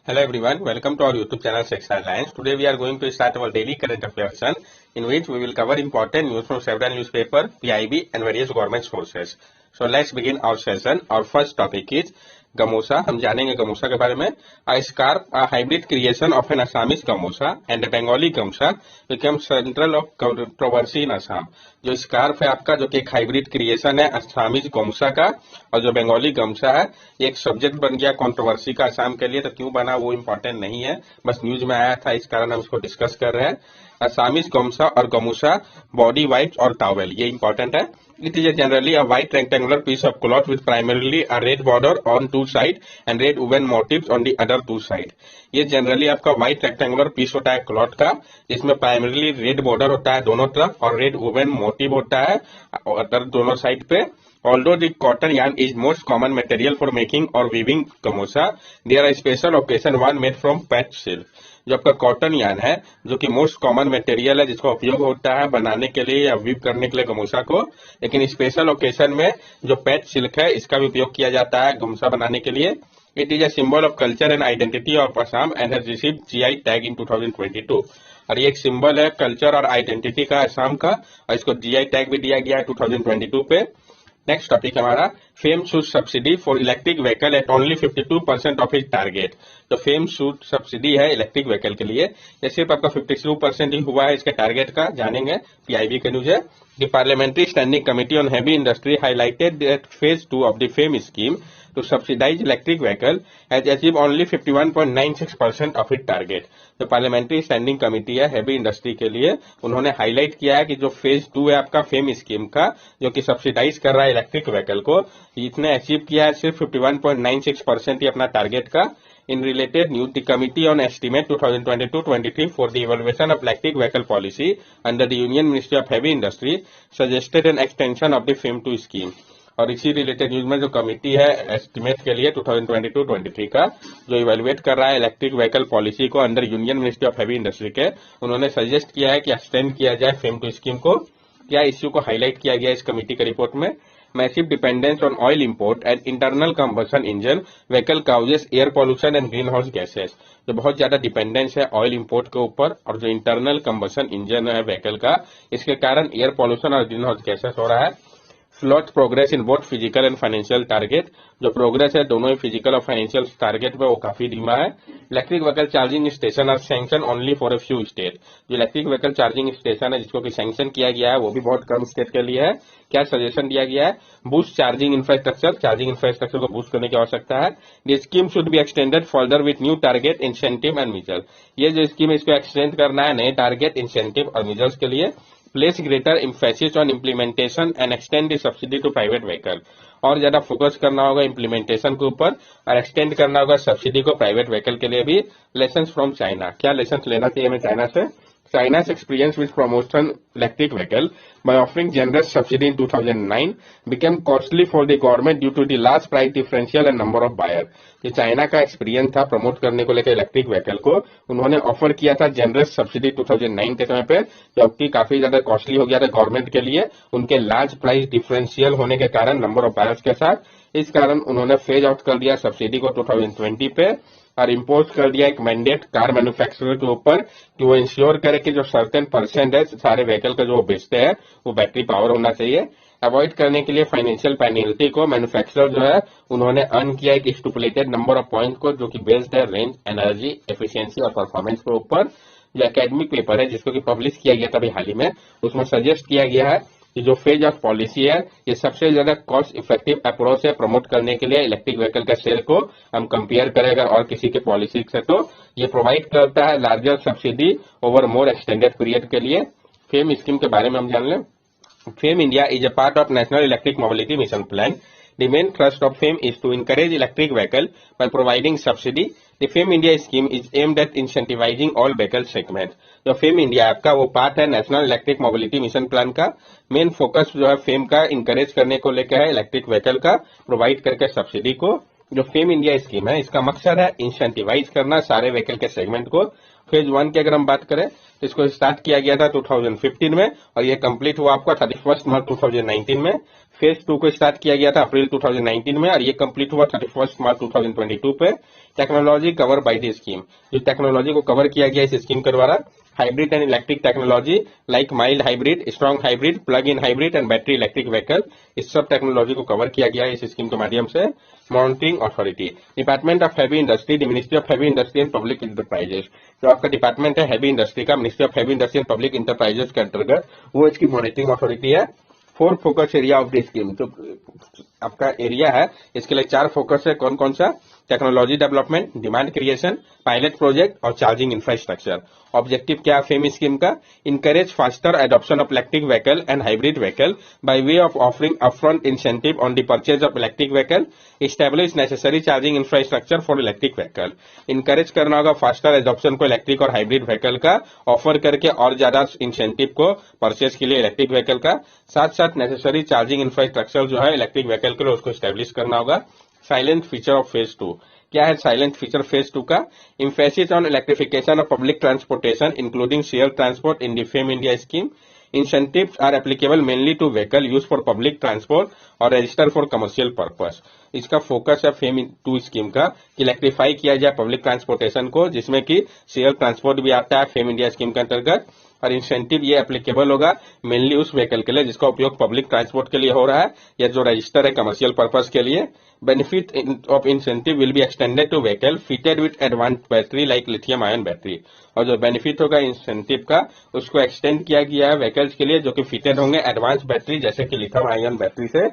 Hello everyone, welcome to our YouTube channel Section Alliance. Today we are going to start our daily current affairs session in which we will cover important news from several newspapers, PIB and various government sources. So let's begin our session. Our first topic is Gamosa. हम जानेंगे गमोसा के बारे में. A scarf, a hybrid creation of an Assamese gamosa and a Bengali gamsa became central of controversy in Assam. जो scarf है आपका, जो कि एक हाइब्रिड क्रिएशन है असमीज गमसा का, और जो बंगाली गमसा है ये एक सब्जेक्ट बन गया कंट्रोवर्सी का असम के लिए. तो क्यों बना वो इम्पोर्टेंट नहीं है, बस न्यूज में आया था, इस कारण हम इसको डिस्कस कर रहे हैं. असमीज गमसा और गमूसा, बॉडी वाइप्स और टॉवेल, ये इंपॉर्टेंट है. It is generally a white rectangular piece of cloth with primarily a red border on two sides and red woven motifs on the other two sides. ये generally आपका white rectangular piece होता है cloth का, जिसमें primarily red border होता है दोनों तरफ और रेड वुवन मोटिव होता है अदर दोनों साइड पे. Although the cotton yarn is most common material for making or weaving gamosa, there are special occasion one made from patch silk. जो आपका कॉटन यार्न है, जो कि मोस्ट कॉमन मटेरियल है जिसका उपयोग होता है बनाने के लिए या वीव करने के लिए गमूसा को, लेकिन स्पेशल ओकेशन में जो पैच सिल्क है इसका भी उपयोग किया जाता है गमूसा बनाने के लिए. It is a symbol of culture and identity of Assam and has received GI tag in 2022. और ये एक सिंबल है कल्चर और आइडेंटिटी का असम का, और इसको जीआई टैग भी दिया गया है 2022 पे. नेक्स्ट टॉपिक हमारा fame shoot subsidy for electric vehicle eight only 52% of is target. तो फेम शूट सब्सिडी है इलेक्ट्रिक व्हीकल के लिए, ये सिर्फ आपका 52% ही हुआ है इसके टारगेट का. जानेंगे पीआईबी के न्यूज है. The parliamentary standing committee on heavy industry highlighted that phase 2 of the fame scheme to subsidize electric vehicle has achieved only 51.96% of its target. तो पार्लियामेंट्री स्टैंडिंग कमेटी है हैवी इंडस्ट्री के लिए, उन्होंने highlight किया है कि जो फेज 2 है आपका फेम स्कीम का, जो कि सब्सिडाइज कर रहा है इलेक्ट्रिक व्हीकल को, इसने अचीव किया है सिर्फ 51.96% ही अपना टारगेट का. In related news, the Committee on Estimate 2022-23 for the evaluation of electric vehicle policy under the Union Ministry of Heavy Industry suggested an extension of the FAME2 scheme. और इसी related news में जो committee है estimate के लिए 2022-23 का, जो evaluate कर रहा है इलेक्ट्रिक व्हीकल पॉलिसी को under union ministry of heavy industry के, उन्होंने सजेस्ट किया है कि एक्सटेंड किया जाए FAME2 स्कीम को. क्या इश्यू को हाईलाइट किया गया इस कमिटी के रिपोर्ट में? Massive dependence on oil import and internal combustion engine vehicle causes air pollution and green house gases. जो बहुत ज्यादा डिपेंडेंस है ऑयल इंपोर्ट के ऊपर और जो इंटरनल कंबशन इंजन है व्हीकल का, इसके कारण एयर पॉल्यूशन और ग्रीन हाउस गैसेस हो रहा है. Slow progress in both physical and financial target. जो प्रोग्रेस है दोनों ही फिजिकल और फाइनेंशियल टारगेट पे वो काफी धीमा है. Electric vehicle charging station are sanction only for a few state. जो इलेक्ट्रिक व्हीकल चार्जिंग स्टेशन है जिसको कि सैंक्शन किया गया है वो भी बहुत कम स्टेट के लिए है. क्या सजेशन दिया गया है? बूस्ट चार्जिंग इंफ्रास्ट्रक्चर को बूस्ट करने की आवश्यकता है. The scheme should be extended further with new target incentive and measure. ये जो स्कीम है इसको एक्सटेंड करना है नए टारगेट इंसेंटिव और मेजर्स के लिए. Place greater emphasis on implementation and extend the subsidy to private vehicle. और ज्यादा फोकस करना होगा इम्प्लीमेंटेशन के ऊपर और एक्सटेंड करना होगा सब्सिडी को प्राइवेट व्हीकल के लिए भी. Lesson from China. क्या लेसन लेना चाहिए हमें चाइना से? China's experience with promotion electric vehicle by offering generous subsidy in 2009 became costly for the government due to the large price differential and number of buyers. ये China का experience था promote करने को लेकर इलेक्ट्रिक व्हीकल को. उन्होंने offer किया था जनरस सब्सिडी 2009 के समय पे, जबकि काफी ज्यादा कॉस्टली हो गया था गवर्नमेंट के लिए उनके लार्ज प्राइस डिफरेंशियल होने के कारण नंबर ऑफ बायर्स के साथ. इस कारण उन्होंने फेज आउट कर दिया सब्सिडी को 2020 पे और इम्पोज कर दिया एक मैंडेट कार मैन्युफैक्चरर के ऊपर कि वो इंश्योर करे कि जो सर्टेन परसेंट है सारे व्हीकल का जो वो बेचते हैं वो बैटरी पावर होना चाहिए. अवॉइड करने के लिए फाइनेंशियल पेनल्टी को मैन्युफैक्चरर जो है उन्होंने अर्न किया एक स्टुपुलेटेड नंबर ऑफ पॉइंट को, जो कि बेस्ड है रेंज, एनर्जी, एफिशिएंसी और परफॉर्मेंस के ऊपर. जो एकेडमिक पेपर है जिसको कि पब्लिश किया गया था अभी हाल ही में, उसमें सजेस्ट किया गया है कि जो फेज ऑफ पॉलिसी है ये सबसे ज्यादा कॉस्ट इफेक्टिव अप्रोच है प्रमोट करने के लिए इलेक्ट्रिक व्हीकल का सेल को हम कंपेयर करेगा और किसी के पॉलिसी से, तो ये प्रोवाइड करता है लार्जर सब्सिडी ओवर मोर एक्सटेंडेड पीरियड के लिए. फेम स्कीम के बारे में हम जान लें. Fame India is a part of national electric mobility mission plan. The main thrust of FAME is to encourage electric vehicle by providing subsidy. The FAME India scheme is aimed at incentivizing all vehicle segments. जो FAME India आपका वो part है national electric mobility mission plan का. Main focus जो है FAME का encourage करने को लेकर है इलेक्ट्रिक व्हीकल का प्रोवाइड करके सब्सिडी को. जो FAME इंडिया स्कीम है इसका मकसद है इंसेंटिवाइज करना सारे व्हीकल के सेगमेंट को फेज 1 की अगर हम बात करें तो इसको स्टार्ट किया गया था 2015 में और ये कंप्लीट हुआ आपका 31 मार्च 2019 में। फेज 2 को स्टार्ट किया गया था अप्रैल 2019 में और ये कंप्लीट हुआ 31 मार्च 2022 पे। Technology cover by the scheme, जो टेक्नोलॉजी को कवर किया गया इस स्कीम के द्वारा, hybrid and electric technology like mild hybrid, strong hybrid, plug in hybrid and battery electric vehicle, इस सब टेक्नोलॉजी को कवर किया गया है इस स्कीम के माध्यम से। Monitoring authority, department of heavy industry, the ministry of heavy industry and public enterprises, जो आपका डिपार्टमेंट है हैवी इंडस्ट्री का, ministry of heavy industry and public enterprises के अंतर्गत वो इसकी मॉनिटरिंग अथॉरिटी है। 4 focus area of the scheme, जो आपका एरिया है इसके लिए 4 फोकस है। कौन कौन सा? Technology development, demand creation, pilot project और चार्जिंग इंफ्रास्ट्रक्चर। ऑब्जेक्टिव क्या है फेम स्कीम का? Encourage faster adoption of electric vehicle and hybrid vehicle by way of offering upfront incentive on the purchase of electric vehicle, establish necessary charging infrastructure for electric vehicle. Encourage करना होगा faster adoption को electric और hybrid vehicle का, offer करके और ज्यादा incentive को purchase के लिए इलेक्ट्रिक व्हीकल का। साथ साथ नेसेसरी चार्जिंग इंफ्रास्ट्रक्चर जो है इलेक्ट्रिक व्हीकल के लिए उसको स्टैब्लिश करना होगा। साइलेंट फीचर ऑफ फेज 2, क्या है साइलेंट फीचर फेज 2 का? Emphasis on electrification of public transportation including share transport in the fame India scheme. Incentives are applicable mainly to vehicle used for public transport और register for commercial purpose. इसका focus है fame 2 scheme का कि electrify किया जाए public transportation को, जिसमें कि शेयर ट्रांसपोर्ट भी आता है फेम इंडिया स्कीम के अंतर्गत। और इंसेंटिव ये एप्लीकेबल होगा मेनली उस व्हीकल के लिए जिसका उपयोग पब्लिक ट्रांसपोर्ट के लिए हो रहा है या जो रजिस्टर है कमर्शियल पर्पस के लिए। Benefit of incentive will be extended to vehicle fitted with advance battery like lithium ion battery, और जो बेनिफिट होगा इंसेंटिव का उसको एक्सटेंड किया गया है व्हीकल्स के लिए जो कि फिटेड होंगे एडवांस बैटरी जैसे कि लिथियम आयन बैटरी से।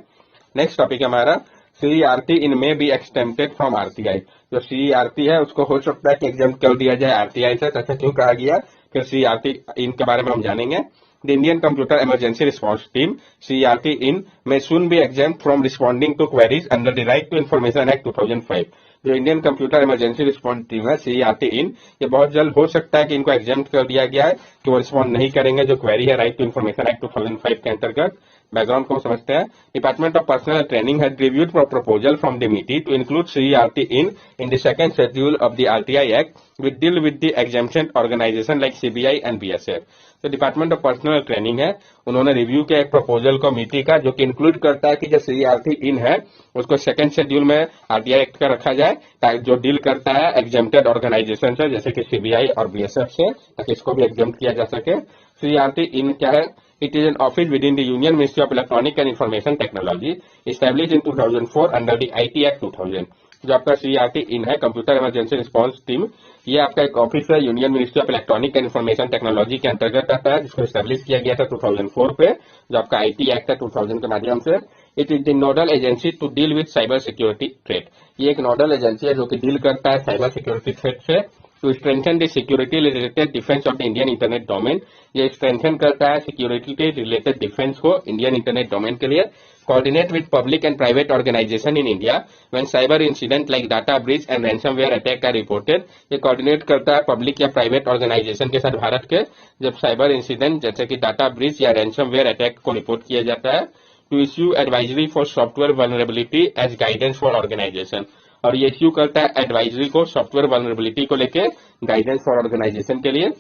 नेक्स्ट टॉपिक हमारा CERT in may be exempted from RTI. जो सीईआरटी है उसको हो सकता है कि एग्जाम कर दिया जाए आरटीआई से, ऐसा क्यों कहा गया, फिर सीईआरटी इन के बारे में हम जानेंगे। The Indian Computer Emergency Response Team (CERT) in may soon be exempt from responding to queries under the Right to Information Act 2005। जो Indian computer emergency response team है सीईआरटी इन, ये बहुत जल्द हो सकता है कि इनको एग्जेम्प्ट कर दिया गया है कि वो रिस्पॉन्ड नहीं करेंगे जो क्वेरी है राइट टू इन्फॉर्मेशन एक्ट 2005 के अंतर्गत। बैकग्राउंड को समझते हैं। Department of personnel training had reviewed for proposal from the MeitY to include CERT in the second schedule of the RTI act with deal with the exemption organisation like CBI and BSF. तो department of personnel training है, उन्होंने review किया एक proposal को मिटी का जो कि इंक्लूड करता है कि जो सीईआरटी इन है उसको सेकंड शेड्यूल में आरटीआई एक्ट का रखा जाए जो डील करता है एग्जेम्प्टेड ऑर्गेनाइजेशन से जैसे कि सीबीआई और बीएसएफ से, ताकि इसको भी एग्जेम्प्ट किया जा सके। सीईआरटी इन क्या है? It is an office within the Union Ministry of Electronic and Information Technology, established in 2004 under the IT Act 2000। जो आपका सीईआरटी इन है कंप्यूटर इमरजेंसी रिस्पांस टीम, ये आपका एक ऑफिस है union ministry of electronic and information technology के अंतर्गत आता है, जिसको एस्टेब्लिश किया गया था 2004 पे, जो आपका आईटी एक्ट है 2000 के माध्यम से। It is the nodal agency to deal with cyber security threat. ये एक नोडल एजेंसी है जो कि डील करता है साइबर सिक्योरिटी थ्रेट से। To strengthen the security related defence of the Indian internet domain, ये स्ट्रेंथन करता है सिक्योरिटी के रिलेटेड डिफेंस को इंडियन इंटरनेट डोमेन के लिए। Coordinate with public and private organization in India when cyber incident like data breach and ransomware attack are reported. ये coordinate करता है पब्लिक या प्राइवेट ऑर्गेनाइजेशन के साथ भारत के जब साइबर इंसिडेंट जैसे कि डाटा ब्रीच या रैंसमवेयर अटैक को रिपोर्ट किया जाता है। To issue advisory for software vulnerability as guidance for organization, और ये इश्यू करता है एडवाइजरी को सॉफ्टवेयर वल्नरेबिलिटी को लेके गाइडेंस फॉर ऑर्गेनाइजेशन के लिए।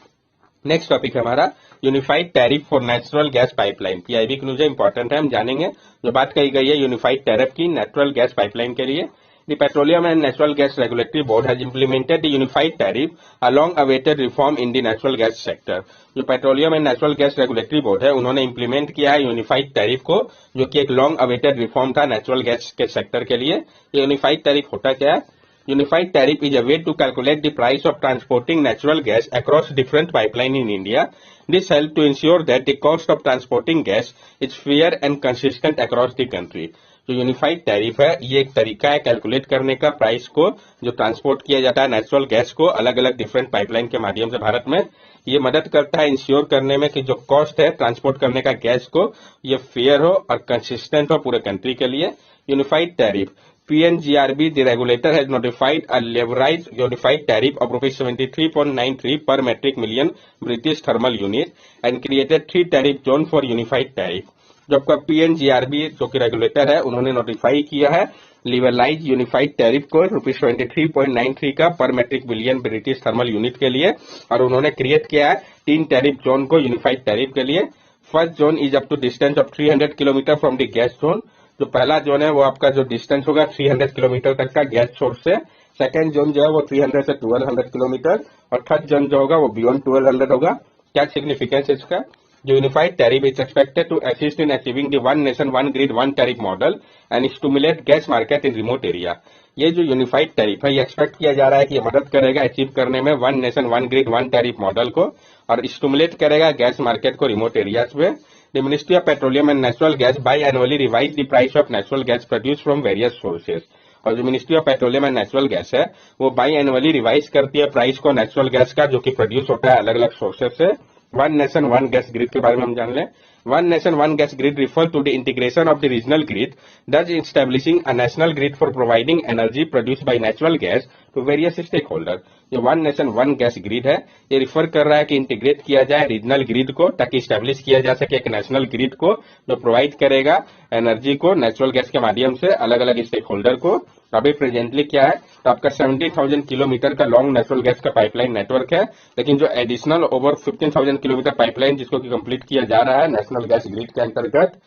नेक्स्ट टॉपिक हमारा unified tariff for natural gas pipeline. PIB की न्यूज इंपॉर्टेंट है, हम जानेंगे। जो बात कही गई है यूनिफाइड टैरिफ की नेचुरल गैस पाइपलाइन के लिए। The Petroleum and Natural Gas Regulatory Board has implemented the unified tariff, a long-awaited reform in the natural gas sector। जो petroleum and natural gas regulatory board है उन्होंने implement किया है unified tariff को, जो कि एक लॉन्ग अवेटेड रिफॉर्म था नेचुरल गैस के सेक्टर के लिए। ये यूनिफाइड टैरिफ होता क्या है? Unified tariff is a way to calculate the price of transporting natural gas across different pipelines in India. This helps to ensure that the cost of transporting gas is fair and consistent across the country। जो unified tariff है ये एक तरीका है calculate करने का price को जो ट्रांसपोर्ट किया जाता है नेचुरल गैस को अलग अलग डिफरेंट पाइपलाइन के माध्यम से भारत में। ये मदद करता है इंश्योर करने में कि जो कॉस्ट है ट्रांसपोर्ट करने का गैस को ये फेयर हो और कंसिस्टेंट हो पूरे कंट्री के लिए। Unified tariff PNGRB, the regulator, has notified a levelized unified tariff of rupees 73.93 per metric million British thermal unit and created 3 tariff zone for unified tariff। जो आपका PNGRB जो कि रेगुलेटर है उन्होंने नोटिफाई किया है लिबरलाइज यूनिफाइड टैरिफ को ₹23.93 का per metric billion British thermal unit के लिए, और उन्होंने क्रिएट किया है 3 टैरिफ जोन को यूनिफाइड टैरिफ के लिए। First zone is up to distance of 300 kilometre from the gas zone. जो पहला जोन है वो आपका जो डिस्टेंस होगा 300 किलोमीटर तक का गैस सोर्स से। सेकंड जोन जो है वो 300 से 1200 किलोमीटर, और थर्ड जोन जो होगा वो बियॉन्ड 1200 होगा। क्या सिग्निफिकेंस इसका? The unified tariff is expected to assist in achieving the one nation one grid one tariff model and stimulate gas market in remote area। ये जो यूनिफाइड टैरिफ है ये एक्सपेक्ट किया जा रहा है कि ये मदद करेगा अचीव करने में one nation one grid one tariff model को, और स्टिमुलेट करेगा गैस मार्केट को रिमोट एरियाज में। The ministry of petroleum and natural gas by annually revise the price of natural gas produce from various sources. और जो ministry of petroleum and natural gas है वो by annually revise करती है price को natural gas का जो कि प्रोड्यूस होता है अलग अलग सोर्सेज से। One nation one gas grid के बारे में हम जान लें। One nation one gas grid refer to the integration of the regional grid, thus establishing a national grid for providing energy produced by natural gas to various stakeholders। जो one nation one gas grid है ये refer कर रहा है कि integrate किया जाए regional grid को ताकि स्टैब्लिश किया जा सके एक नेशनल ग्रिड को जो प्रोवाइड करेगा एनर्जी को नेचुरल गैस के माध्यम से अलग अलग स्टेक होल्डर को। अभी प्रेजेंटली क्या है तो आपका 70,000 किलोमीटर का लॉन्ग नेचुरल गैस का पाइपलाइन नेटवर्क है, लेकिन जो एडिशनल ओवर 15,000 किलोमीटर पाइपलाइन जिसको कि कंप्लीट किया जा रहा है नेशनल गैस ग्रिड के अंतर्गत।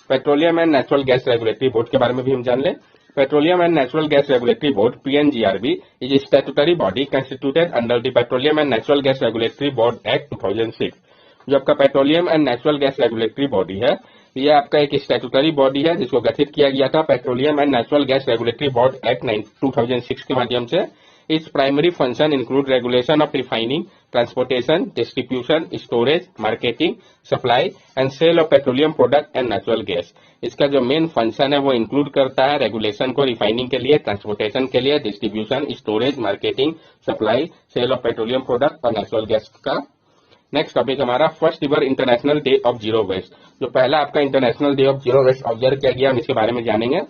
Petroleum and natural gas regulatory board के बारे में भी हम जान लें। Petroleum and Natural Gas Regulatory Board (PNGRB) is a statutory body constituted under the Petroleum and Natural Gas Regulatory Board Act 2006। जो आपका petroleum and natural gas regulatory body है ये आपका एक स्टैट्यूटरी बॉडी है जिसको गठित किया गया था petroleum and natural gas regulatory board act 2006 के माध्यम से। Its primary function include regulation of refining, transportation, distribution, storage, marketing, supply and sale of petroleum product and natural gas। इसका जो मेन फंक्शन है वो इंक्लूड करता है रेगुलेशन को रिफाइनिंग के लिए, ट्रांसपोर्टेशन के लिए, distribution, storage, marketing, supply, sale of petroleum product और नेचुरल गैस का। नेक्स्ट टॉपिक हमारा first ever international day of zero waste. जो पहला आपका international day of zero waste observe किया गया हम इसके बारे में जानेंगे।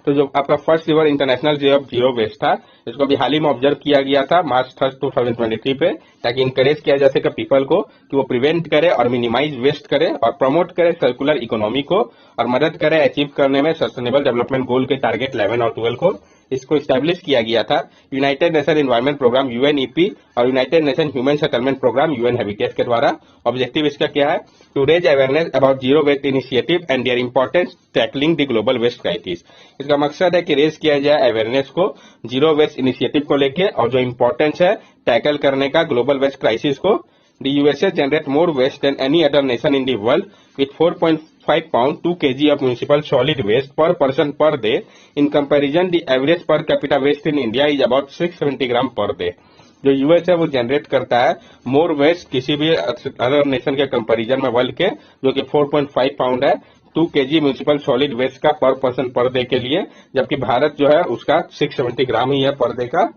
तो जो आपका first ever international day of zero waste था इसको भी हाल ही में ऑब्जर्व किया गया था मार्च 3, 2023 पे, ताकि इंकरेज किया जा सके पीपल को कि वो प्रिवेंट करे और मिनिमाइज वेस्ट करे और प्रमोट करे सर्कुलर इकोनॉमी को और मदद करे अचीव करने में सस्टेनेबल डेवलपमेंट गोल के टारगेट 11 और 12 को। इसको स्टैब्लिश किया गया था united nation environment programme (UNEP) और united nation human settlement programme (UN habitat) के द्वारा। ऑब्जेक्टिव इसका क्या है? To raise awareness about zero waste initiative and their importance tackling the global waste crisis. इसका मकसद है कि रेज किया जाए अवेयरनेस को जीरो वेस्ट इनिशिएटिव को लेके और जो इंपॉर्टेंस है टैकल करने का ग्लोबल वेस्ट क्राइसिस को। The USA generate more waste than any other nation in the world with 4.5 pound 2 kg of municipal solid waste per person per day. In comparison, the average per capita waste in India is about 670 gram per day। जो US है वो generate करता है मोर waste किसी भी other nation के comparison में world के, जो कि 4.5 पाउंड है 2 kg म्यूनिसिपल सॉलिड वेस्ट का पर पर्सन पर डे के लिए, जबकि भारत जो है उसका 670 ग्राम ही है पर डे का।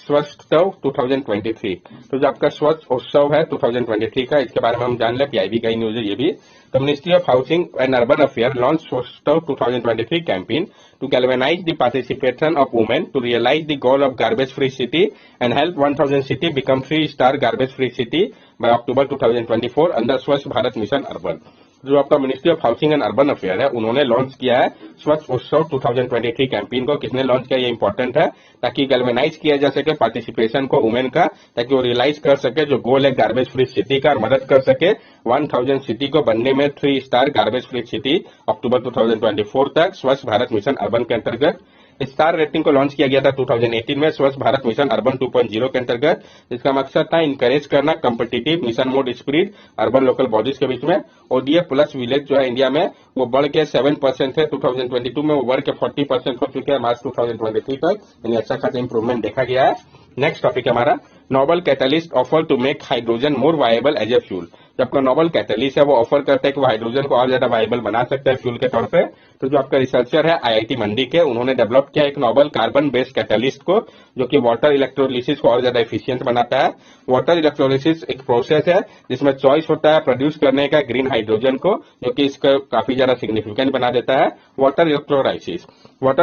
स्वच्छ उत्सव 2023, तो जो आपका स्वच्छ उत्सव है 2023 का इसके बारे में हम जान लें। पीआईबी का न्यूज है ये भी। The Ministry of Housing and Urban Affairs launched Swachh 2023 campaign to galvanize the participation of women to realize the goal of garbage-free city and help 1000 city become 3-star garbage-free city by October 2024 under Swachh Bharat Mission Urban। जो आपका ministry of housing and urban affair है उन्होंने launch किया है स्वच्छ उत्सव 2023 campaign को। किसने लॉन्च किया ये इंपॉर्टेंट है ताकि गैल्वेनाइज किया जा सके पार्टिसिपेशन को वुमेन का, ताकि वो रियलाइज कर सके जो गोल है गार्बेज फ्री सिटी का और मदद कर सके 1000 सिटी को बनने में 3-स्टार गार्बेज फ्री सिटी अक्टूबर 2024 तक स्वच्छ भारत मिशन अर्बन के अंतर्गत। स्टार रेटिंग को लॉन्च किया गया था 2018 में स्वच्छ भारत मिशन अर्बन 2.0 के अंतर्गत, जिसका मकसद था इंकरेज करना competitive mission mode spirit urban local bodies के बीच में। ओडीएफ प्लस विलेज जो है इंडिया में वो बढ़ के 7% थे 2022 में, वो बढ़ के 40% हो चुके हैं मार्च 2023 तक, यानी अच्छा खासा इंप्रूवमेंट देखा गया है। नेक्स्ट टॉपिक हमारा noble catalyst offer to make hydrogen more viable as a fuel. जब आपका नोबल कैटलिस्ट है वो ऑफर करता है कि वो हाइड्रोजन को और ज्यादा वायबल बना सकता है फ्यूल के तौर पे। तो जो आपका रिसर्चर है आईआईटी मंडी के, उन्होंने डेवलप किया एक नोबल कार्बन बेस्ड कैटलिस्ट को जो कि वाटर इलेक्ट्रोलिसिस को और ज्यादा एफिशिएंट बनाता है। वाटर इलेक्ट्रोलिसिस एक प्रोसेस है जिसमें चॉइस होता है प्रोड्यूस करने का ग्रीन हाइड्रोजन को, जो कि इसका काफी ज्यादा सिग्निफिकेंट बना देता है। वाटर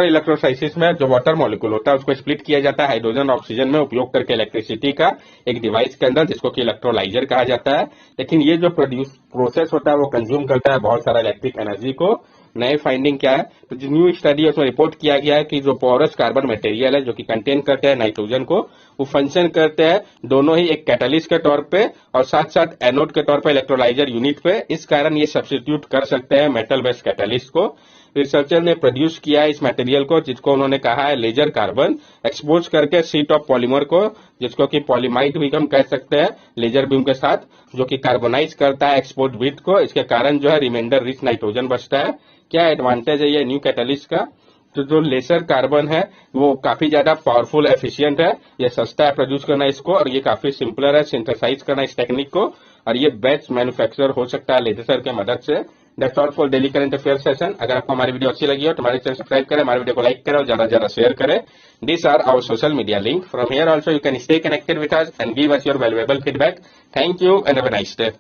इलेक्ट्रोलाइसिस में जो वाटर मॉलिक्यूल होता है उसको स्प्लिट किया जाता है हाइड्रोजन ऑक्सीजन में उपयोग करके इलेक्ट्रिसिटी का एक डिवाइस के अंदर जिसको कि इलेक्ट्रोलाइजर कहा जाता है। लेकिन ये जो प्रोसेस होता है वो कंज्यूम करता है बहुत सारा इलेक्ट्रिक एनर्जी को, नए फाइंडिंग क्या है, तो जो न्यू स्टडी है उसमें रिपोर्ट किया गया है कि जो पोरस कार्बन मटेरियल है जो कि कंटेन करते हैं नाइट्रोजन को, वो फंक्शन करते हैं दोनों ही एक कैटलिस्ट के तौर पे और साथ साथ एनोड के तौर पे इलेक्ट्रोलाइजर यूनिट पे। इस कारण ये सब्स्टिट्यूट कर सकते हैं मेटल बेस्ड कैटलिस्ट को। रिसर्चर ने प्रोड्यूस किया है इस मटेरियल को, जिसको उन्होंने कहा है लेजर कार्बन, एक्सपोज करके शीट ऑफ पॉलीमर को, जिसको कि पॉलीमाइट भी हम कह सकते हैं, लेजर बीम के साथ, जो कि कार्बोनाइज करता है एक्सपोज बिट को। इसके कारण जो है रिमाइंडर रिच नाइट्रोजन बचता है। क्या एडवांटेज है ये न्यू कैटलिस्ट का, तो जो लेसर कार्बन है वो काफी ज्यादा पावरफुल एफिशिएंट है, ये सस्ता है प्रोड्यूस करना इसको, और ये काफी सिंपलर है सिंथेसाइज करना इस टेक्निक को, और ये बैच मैन्युफैक्चर हो सकता है लेजर के मदद से। That's all for daily current affair session. अगर आपको हमारी वीडियो अच्छी लगी हो तो हमारे चैनल सब्सक्राइब करें, हमारे वीडियो को लाइक करें और ज्यादा से ज्यादा शेयर करें। These are our social media link. From here also you can stay connected with us and give us your valuable feedback. Thank you and have a nice day.